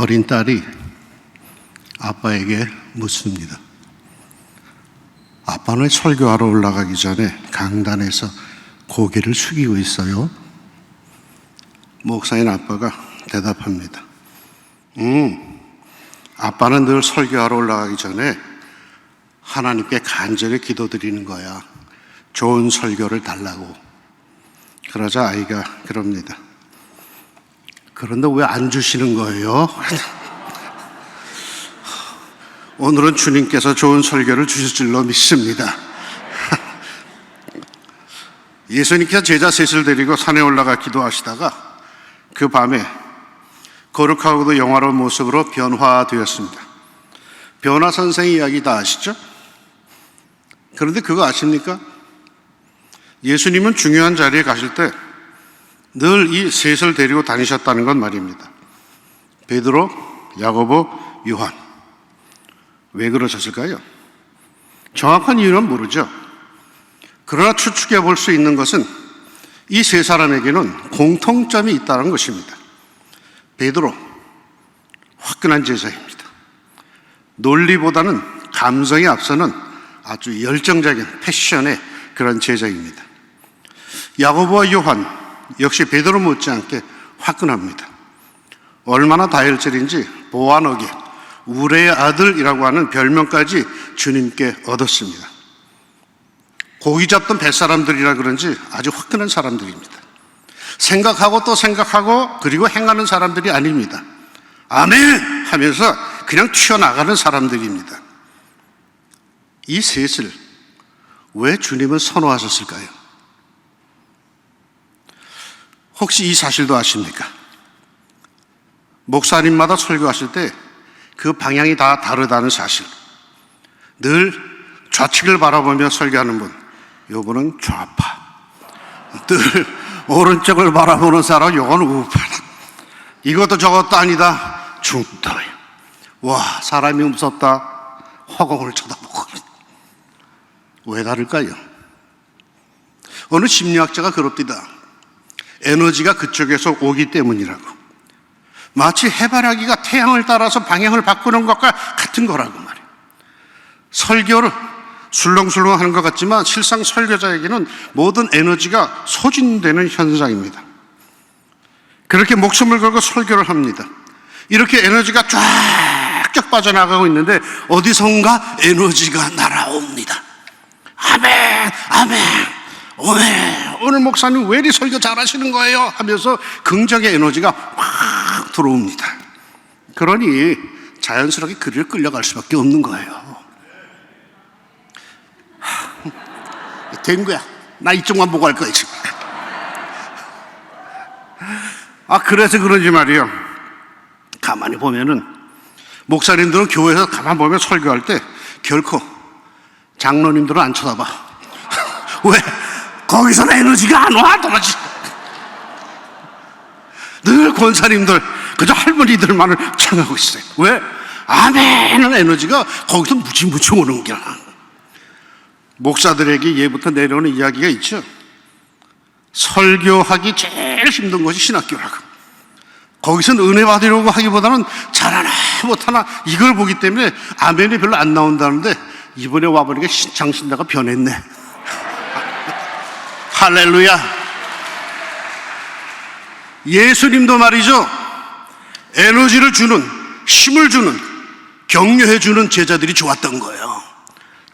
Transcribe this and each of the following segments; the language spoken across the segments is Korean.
어린 딸이 아빠에게 묻습니다. 아빠는 설교하러 올라가기 전에 강단에서 고개를 숙이고 있어요. 목사인 아빠가 대답합니다. 아빠는 늘 설교하러 올라가기 전에 하나님께 간절히 기도드리는 거야. 좋은 설교를 달라고. 그러자 아이가 그럽니다. 그런데 왜 안 주시는 거예요? 오늘은 주님께서 좋은 설교를 주실 줄로 믿습니다. 예수님께서 제자 셋을 데리고 산에 올라가 기도하시다가 그 밤에 거룩하고도 영화로운 모습으로 변화되었습니다. 변화 선생 이야기 다 아시죠? 그런데 그거 아십니까? 예수님은 중요한 자리에 가실 때 늘 이 셋을 데리고 다니셨다는 건 말입니다. 베드로, 야고보, 요한. 왜 그러셨을까요? 정확한 이유는 모르죠. 그러나 추측해 볼 수 있는 것은 이 세 사람에게는 공통점이 있다는 것입니다. 베드로, 화끈한 제자입니다. 논리보다는 감성이 앞서는 아주 열정적인 패션의 그런 제자입니다. 야고보와 요한 역시 베드로 못지않게 화끈합니다. 얼마나 다혈질인지 보아너게 우레의 아들이라고 하는 별명까지 주님께 얻었습니다. 고기 잡던 뱃사람들이라 그런지 아주 화끈한 사람들입니다. 생각하고 또 생각하고 그리고 행하는 사람들이 아닙니다. 아멘 하면서 그냥 튀어나가는 사람들입니다. 이 셋을 왜 주님은 선호하셨을까요? 혹시 이 사실도 아십니까? 목사님마다 설교하실 때 그 방향이 다 다르다는 사실. 늘 좌측을 바라보며 설교하는 분, 요분은 좌파. 늘 오른쪽을 바라보는 사람, 요건 우파. 이것도 저것도 아니다, 중도예요. 와, 사람이 무섭다, 허공을 쳐다보고. 왜 다를까요? 어느 심리학자가 그럽니다. 에너지가 그쪽에서 오기 때문이라고. 마치 해바라기가 태양을 따라서 방향을 바꾸는 것과 같은 거라고 말이에요. 설교를 술렁술렁 하는 것 같지만 실상 설교자에게는 모든 에너지가 소진되는 현상입니다. 그렇게 목숨을 걸고 설교를 합니다. 이렇게 에너지가 쫙쫙 빠져나가고 있는데 어디선가 에너지가 날아옵니다. 아멘, 아멘, 오멘. 오늘 목사님 왜 이리 설교 잘하시는 거예요? 하면서 긍정의 에너지가 확 들어옵니다. 그러니 자연스럽게 그리로 끌려갈 수밖에 없는 거예요. 된 거야. 나 이쪽만 보고 할 거야 지금. 그래서 그런지 말이에요. 가만히 보면은 목사님들은 교회에서 가만히 보면 설교할 때 결코 장로님들은 안 쳐다봐. 왜? 거기서는 에너지가 안 와. 도무지. 늘 권사님들 그저 할머니들만을 청하고 있어요. 왜? 아멘은 에너지가 거기서 무지무지 오는 거야. 목사들에게 예부터 내려오는 이야기가 있죠. 설교하기 제일 힘든 것이 신학교라고. 거기서는 은혜 받으려고 하기보다는 잘하나 못하나 이걸 보기 때문에 아멘이 별로 안 나온다는데 이번에 와보니까 장신자가 변했네. 할렐루야. 예수님도 말이죠, 에너지를 주는, 힘을 주는, 격려해 주는 제자들이 좋았던 거예요.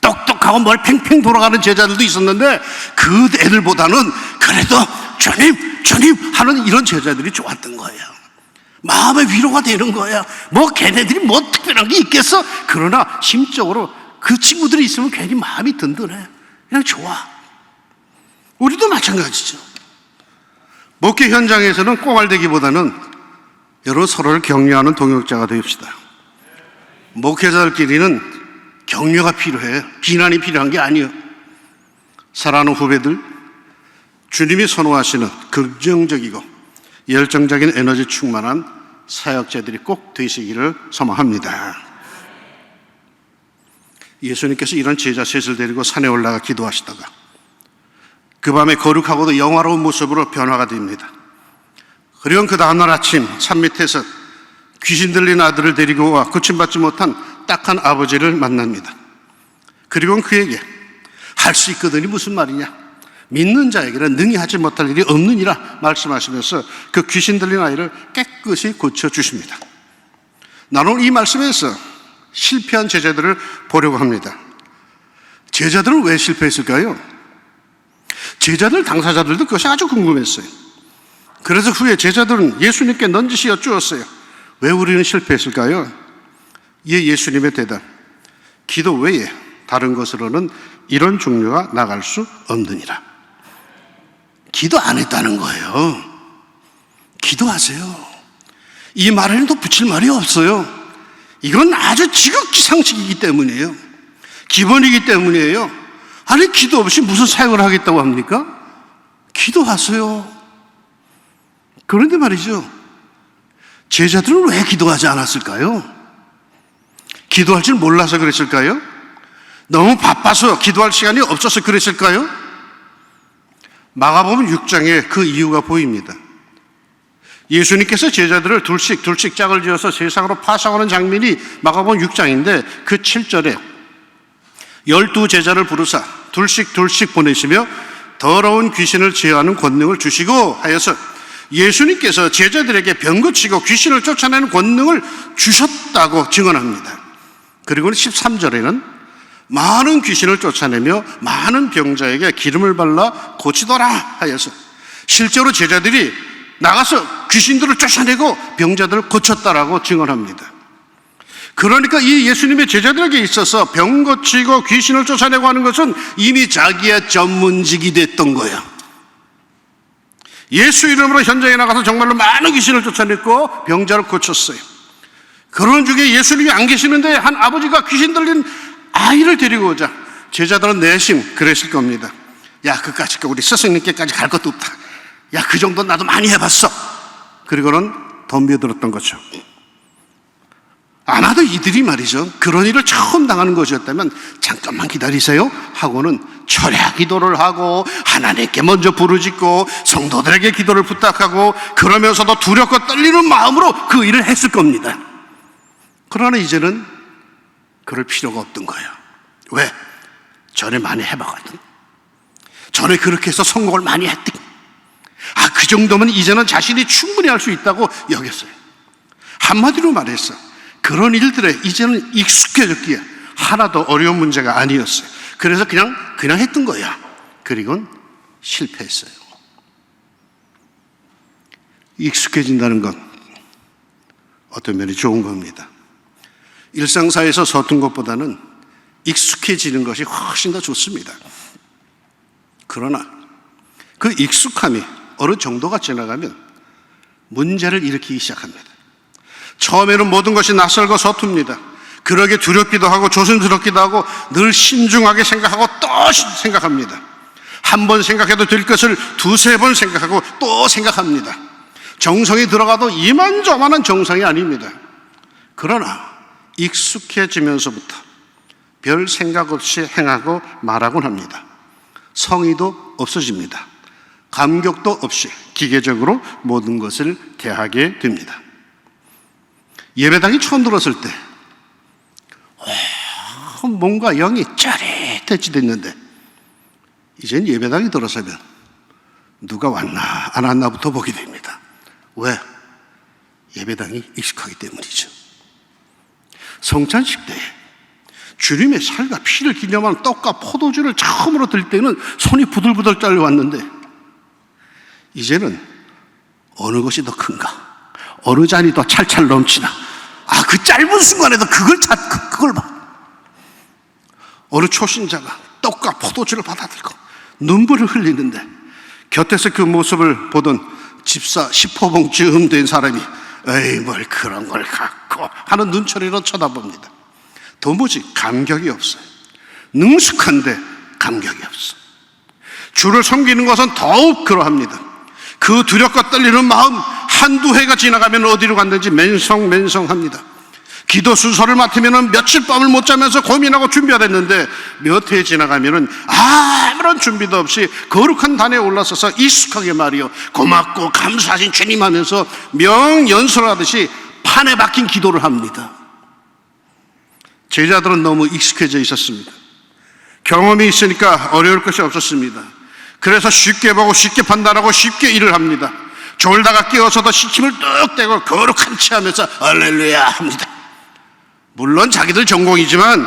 똑똑하고 뭘 팽팽 돌아가는 제자들도 있었는데 그 애들보다는 그래도 주님 주님 하는 이런 제자들이 좋았던 거예요. 마음의 위로가 되는 거예요. 뭐 걔네들이 뭐 특별한 게 있겠어? 그러나 심적으로 그 친구들이 있으면 괜히 마음이 든든해. 그냥 좋아. 우리도 마찬가지죠. 목회 현장에서는 꽁알대기보다는 여러 서로를 격려하는 동역자가 되읍시다. 목회자들끼리는 격려가 필요해요. 비난이 필요한 게 아니에요. 사랑하는 후배들, 주님이 선호하시는 긍정적이고 열정적인 에너지 충만한 사역자들이 꼭 되시기를 소망합니다. 예수님께서 이런 제자 셋을 데리고 산에 올라가 기도하시다가 그 밤에 거룩하고도 영화로운 모습으로 변화가 됩니다. 그리고 그 다음날 아침 산 밑에서 귀신 들린 아들을 데리고 와 고침받지 못한 딱한 아버지를 만납니다. 그리고 그에게 할 수 있거든이 무슨 말이냐, 믿는 자에게는 능히 하지 못할 일이 없느니라 말씀하시면서 그 귀신 들린 아이를 깨끗이 고쳐주십니다. 나는 이 말씀에서 실패한 제자들을 보려고 합니다. 제자들은 왜 실패했을까요? 제자들 당사자들도 그것이 아주 궁금했어요. 그래서 후에 제자들은 예수님께 넌지시 여쭈었어요. 왜 우리는 실패했을까요? 이에 예수님의 대답, 기도 외에 다른 것으로는 이런 종류가 나갈 수 없느니라. 기도 안 했다는 거예요. 기도하세요. 이 말에는 더 붙일 말이 없어요. 이건 아주 지극히 상식이기 때문이에요. 기본이기 때문이에요. 아니, 기도 없이 무슨 사역을 하겠다고 합니까? 기도하세요. 그런데 말이죠, 제자들은 왜 기도하지 않았을까요? 기도할 줄 몰라서 그랬을까요? 너무 바빠서 기도할 시간이 없어서 그랬을까요? 마가복음 6장에 그 이유가 보입니다. 예수님께서 제자들을 둘씩 짝을 지어서 세상으로 파송하는 장면이 마가복음 6장인데 그 7절에 12제자를 부르사 둘씩 보내시며 더러운 귀신을 제어하는 권능을 주시고 하여서 예수님께서 제자들에게 병 고치고 귀신을 쫓아내는 권능을 주셨다고 증언합니다. 그리고 13절에는 많은 귀신을 쫓아내며 많은 병자에게 기름을 발라 고치더라 하여서 실제로 제자들이 나가서 귀신들을 쫓아내고 병자들을 고쳤다라고 증언합니다. 그러니까 이 예수님의 제자들에게 있어서 병 고치고 귀신을 쫓아내고 하는 것은 이미 자기의 전문직이 됐던 거예요. 예수 이름으로 현장에 나가서 정말로 많은 귀신을 쫓아냈고 병자를 고쳤어요. 그런 중에 예수님이 안 계시는데 한 아버지가 귀신 들린 아이를 데리고 오자 제자들은 내심 그랬을 겁니다. 야, 그까짓 거 우리 스승님께까지 갈 것도 없다. 야, 그 정도 나도 많이 해봤어. 그리고는 덤벼들었던 거죠. 아마도 이들이 말이죠, 그런 일을 처음 당하는 것이었다면 잠깐만 기다리세요 하고는 철야 기도를 하고 하나님께 먼저 부르짖고 성도들에게 기도를 부탁하고 그러면서도 두렵고 떨리는 마음으로 그 일을 했을 겁니다. 그러나 이제는 그럴 필요가 없던 거예요. 왜? 전에 많이 해봤거든. 전에 그렇게 해서 성공을 많이 했대. 그 정도면 이제는 자신이 충분히 할 수 있다고 여겼어요. 한마디로 말해서 그런 일들에 이제는 익숙해졌기에 하나도 어려운 문제가 아니었어요. 그래서 그냥 했던 거야. 그리고는 실패했어요. 익숙해진다는 건 어떤 면이 좋은 겁니다. 일상사회에서 서툰 것보다는 익숙해지는 것이 훨씬 더 좋습니다. 그러나 그 익숙함이 어느 정도가 지나가면 문제를 일으키기 시작합니다. 처음에는 모든 것이 낯설고 서툽니다. 그러게 두렵기도 하고 조심스럽기도 하고 늘 신중하게 생각하고 또 생각합니다. 한 번 생각해도 될 것을 두세 번 생각하고 또 생각합니다. 정성이 들어가도 이만저만한 정성이 아닙니다. 그러나 익숙해지면서부터 별 생각 없이 행하고 말하곤 합니다. 성의도 없어집니다. 감격도 없이 기계적으로 모든 것을 대하게 됩니다. 예배당이 처음 들었을 때 뭔가 영이 짜릿해지 됐는데 이젠 예배당이 들어서면 누가 왔나 안 왔나부터 보게 됩니다. 왜? 예배당이 익숙하기 때문이죠. 성찬식 때 주님의 살과 피를 기념하는 떡과 포도주를 처음으로 들 때는 손이 부들부들 떨려왔는데 이제는 어느 것이 더 큰가? 어느 잔이 더 찰찰 넘치나? 그 짧은 순간에도 그걸 봐. 어느 초신자가 떡과 포도주를 받아들고 눈물을 흘리는데 곁에서 그 모습을 보던 집사 10호봉쯤 된 사람이 에이 뭘 그런 걸 갖고 하는 눈초리로 쳐다봅니다. 도무지 감격이 없어요. 능숙한데 감격이 없어. 주를 섬기는 것은 더욱 그러합니다. 그 두렵고 떨리는 마음 한두 해가 지나가면 어디로 갔는지 맨성맨성합니다. 기도 순서를 맡으면 며칠 밤을 못 자면서 고민하고 준비하랬는데 몇 해 지나가면 아무런 준비도 없이 거룩한 단에 올라서서 익숙하게 말이요 고맙고 감사하신 주님 하면서 명연설하듯이 판에 박힌 기도를 합니다. 제자들은 너무 익숙해져 있었습니다. 경험이 있으니까 어려울 것이 없었습니다. 그래서 쉽게 보고 쉽게 판단하고 쉽게 일을 합니다. 졸다가 깨어서도 시침을 뚝 떼고 거룩한 체 하면서 할렐루야 합니다. 물론 자기들 전공이지만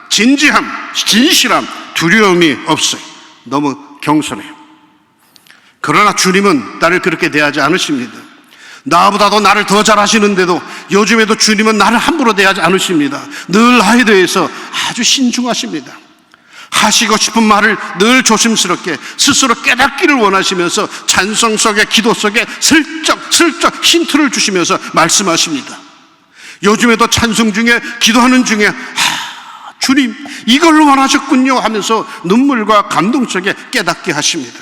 진지함, 진실함, 두려움이 없어요. 너무 경솔해요. 그러나 주님은 나를 그렇게 대하지 않으십니다. 나보다도 나를 더 잘하시는데도 요즘에도 주님은 나를 함부로 대하지 않으십니다. 늘 나에 대해서 아주 신중하십니다. 하시고 싶은 말을 늘 조심스럽게 스스로 깨닫기를 원하시면서 찬송 속에 기도 속에 슬쩍 힌트를 주시면서 말씀하십니다. 요즘에도 찬송 중에 기도하는 중에 주님 이걸 원하셨군요 하면서 눈물과 감동 속에 깨닫게 하십니다.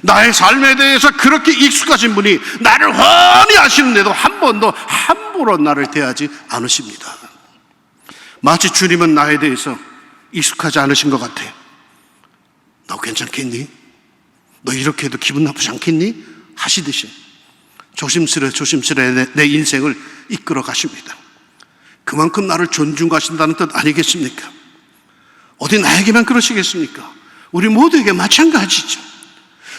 나의 삶에 대해서 그렇게 익숙하신 분이 나를 훤히 아시는데도 한 번도 함부로 나를 대하지 않으십니다. 마치 주님은 나에 대해서 익숙하지 않으신 것 같아. 너 괜찮겠니? 너 이렇게 해도 기분 나쁘지 않겠니? 하시듯이 조심스레 내 인생을 이끌어 가십니다. 그만큼 나를 존중하신다는 뜻 아니겠습니까? 어디 나에게만 그러시겠습니까? 우리 모두에게 마찬가지죠.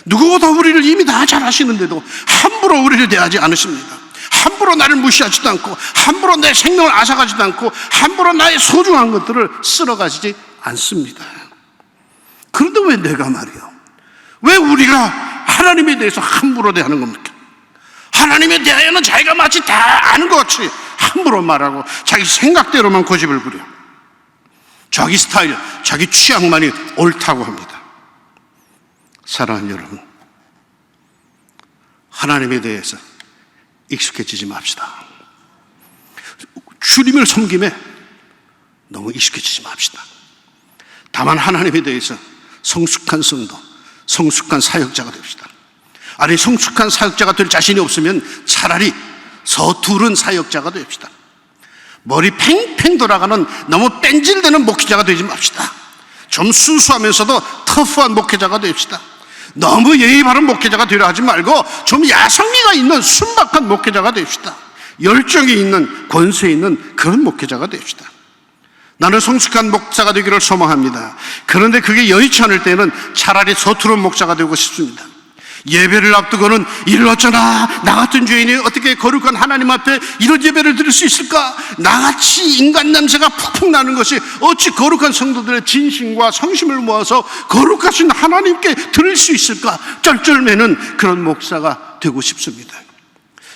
누구보다 우리를 이미 다 잘 아시는데도 함부로 우리를 대하지 않으십니다. 함부로 나를 무시하지도 않고 함부로 내 생명을 앗아가지도 않고 함부로 나의 소중한 것들을 쓸어가시지 않습니다. 그런데 왜 내가 말이요? 왜 우리가 하나님에 대해서 함부로 대하는 겁니까? 하나님에 대하여는 자기가 마치 다 아는 것 같이 함부로 말하고 자기 생각대로만 고집을 부려 자기 스타일, 자기 취향만이 옳다고 합니다. 사랑하는 여러분, 하나님에 대해서 익숙해지지 맙시다. 주님을 섬김에 너무 익숙해지지 맙시다. 다만 하나님에 대해서 성숙한 성도, 성숙한 사역자가 됩시다. 아니 성숙한 사역자가 될 자신이 없으면 차라리 서투른 사역자가 됩시다. 머리 팽팽 돌아가는 너무 뺀질대는 목회자가 되지 맙시다. 좀 순수하면서도 터프한 목회자가 됩시다. 너무 예의 바른 목회자가 되려 하지 말고 좀 야성미가 있는 순박한 목회자가 됩시다. 열정이 있는 권세 있는 그런 목회자가 됩시다. 나는 성숙한 목사가 되기를 소망합니다. 그런데 그게 여의치 않을 때는 차라리 서투른 목사가 되고 싶습니다. 예배를 앞두고는 이를 어쩌나 나 같은 죄인이 어떻게 거룩한 하나님 앞에 이런 예배를 드릴 수 있을까? 나같이 인간 냄새가 푹푹 나는 것이 어찌 거룩한 성도들의 진심과 성심을 모아서 거룩하신 하나님께 드릴 수 있을까? 쩔쩔매는 그런 목사가 되고 싶습니다.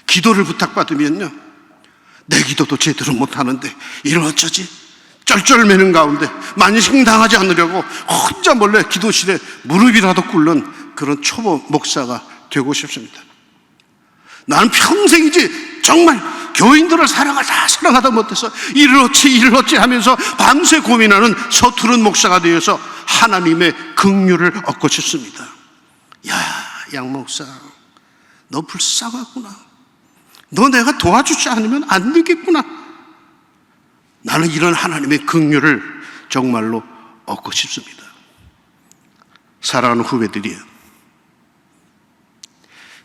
기도를 부탁받으면요, 내 기도도 제대로 못하는데 이를 어쩌지? 쩔쩔매는 가운데 만신당하지 않으려고 혼자 몰래 기도실에 무릎이라도 꿇는 그런 초보 목사가 되고 싶습니다. 나는 평생이지 정말 교인들을 다 사랑하다 못해서 이를 어찌 하면서 밤새 고민하는 서투른 목사가 되어서 하나님의 긍휼을 얻고 싶습니다. 야, 양 목사, 너 불쌍하구나. 너 내가 도와주지 않으면 안 되겠구나. 나는 이런 하나님의 긍휼을 정말로 얻고 싶습니다. 사랑하는 후배들이요,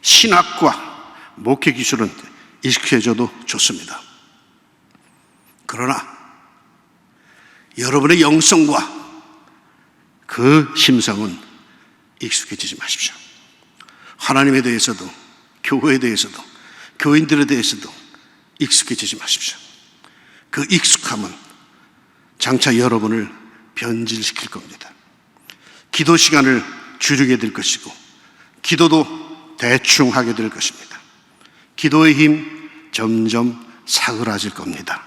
신학과 목회 기술은 익숙해져도 좋습니다. 그러나 여러분의 영성과 그 심성은 익숙해지지 마십시오. 하나님에 대해서도 교회에 대해서도 교인들에 대해서도 익숙해지지 마십시오. 그 익숙함은 장차 여러분을 변질시킬 겁니다. 기도 시간을 줄이게 될 것이고 기도도 대충 하게 될 것입니다. 기도의 힘 점점 사그라질 겁니다.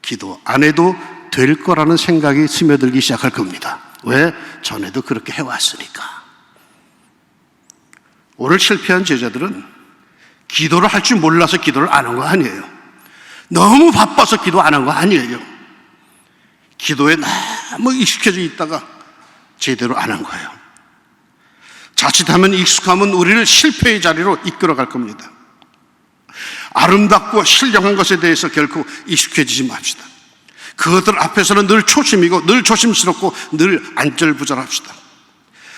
기도 안 해도 될 거라는 생각이 스며들기 시작할 겁니다. 왜? 전에도 그렇게 해왔으니까. 오늘 실패한 제자들은 기도를 할 줄 몰라서 기도를 안 한 거 아니에요. 너무 바빠서 기도 안 한 거 아니에요. 기도에 너무 익숙해져 있다가 제대로 안 한 거예요. 자칫하면 익숙함은 우리를 실패의 자리로 이끌어갈 겁니다. 아름답고 신령한 것에 대해서 결코 익숙해지지 맙시다. 그것들 앞에서는 늘 초심이고 늘 조심스럽고 늘 안절부절합시다.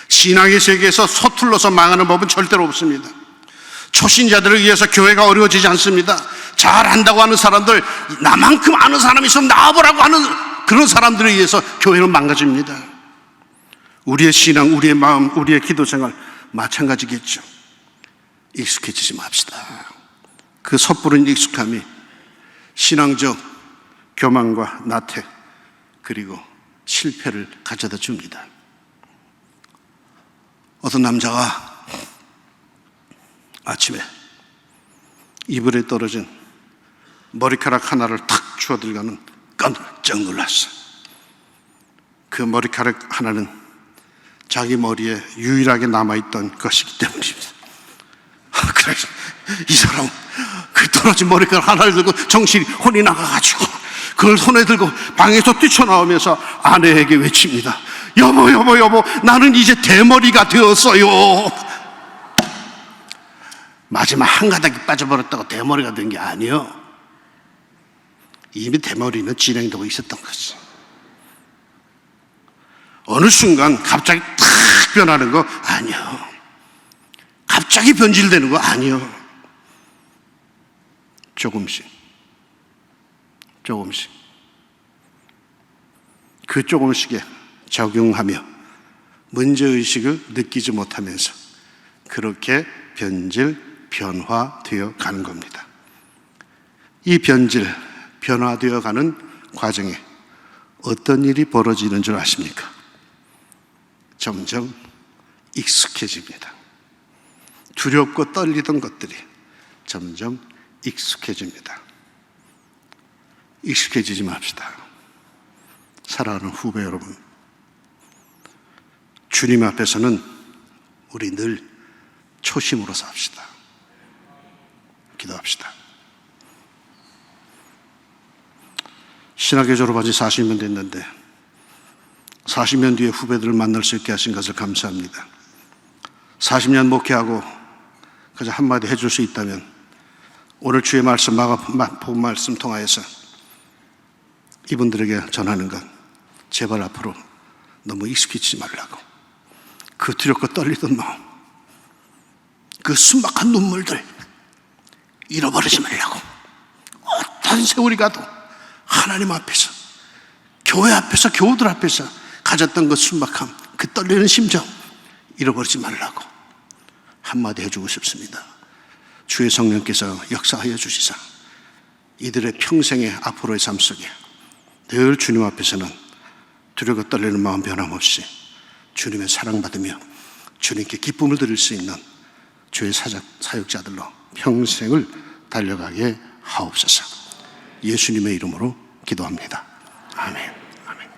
신앙의 세계에서 서툴러서 망하는 법은 절대로 없습니다. 초신자들을 위해서 교회가 어려워지지 않습니다. 잘한다고 하는 사람들, 나만큼 아는 사람이 있으면 나와보라고 하는 그런 사람들에 의해서 교회는 망가집니다. 우리의 신앙, 우리의 마음, 우리의 기도 생활 마찬가지겠죠. 익숙해지지 맙시다. 그 섣부른 익숙함이 신앙적 교만과 나태, 그리고 실패를 가져다 줍니다. 어떤 남자가 아침에 이불에 떨어진 머리카락 하나를 탁 주워 들고는 깜짝 놀랐어. 그 머리카락 하나는 자기 머리에 유일하게 남아있던 것이기 때문입니다. 그래서 이 사람은 그 떨어진 머리카락 하나를 들고 정신이 혼이 나가가지고 그걸 손에 들고 방에서 뛰쳐나오면서 아내에게 외칩니다. 여보, 여보, 여보, 나는 이제 대머리가 되었어요. 마지막 한 가닥이 빠져버렸다고 대머리가 된 게 아니에요. 이미 대머리는 진행되고 있었던 거지. 어느 순간 갑자기 탁 변하는 거 아니에요. 갑자기 변질되는 거 아니에요. 조금씩 그 조금씩에 적용하며 문제의식을 느끼지 못하면서 그렇게 변화되어 가는 겁니다. 이 변화되어 가는 과정에 어떤 일이 벌어지는 줄 아십니까? 점점 익숙해집니다. 두렵고 떨리던 것들이 점점 익숙해집니다. 익숙해지지 맙시다. 사랑하는 후배 여러분, 주님 앞에서는 우리 늘 초심으로 삽시다. 기도합시다. 신학교 졸업한 지 40년 됐는데 40년 뒤에 후배들을 만날 수 있게 하신 것을 감사합니다. 40년 목회하고 그저 한마디 해줄 수 있다면 오늘 주의 말씀, 마가복음 말씀 통하여서 이분들에게 전하는 것, 제발 앞으로 너무 익숙해지지 말라고. 그 두렵고 떨리던 마음, 그 순박한 눈물들 잃어버리지 말라고. 어떤 세월이 가도 하나님 앞에서, 교회 앞에서, 교우들 앞에서 가졌던 그 순박함, 그 떨리는 심정 잃어버리지 말라고 한마디 해주고 싶습니다. 주의 성령께서 역사하여 주시사 이들의 평생의 앞으로의 삶 속에 늘 주님 앞에서는 두렵고 떨리는 마음 변함없이 주님의 사랑받으며 주님께 기쁨을 드릴 수 있는 주의 사역자들로 평생을 달려가게 하옵소서. 예수님의 이름으로 기도합니다. 아멘. 아멘.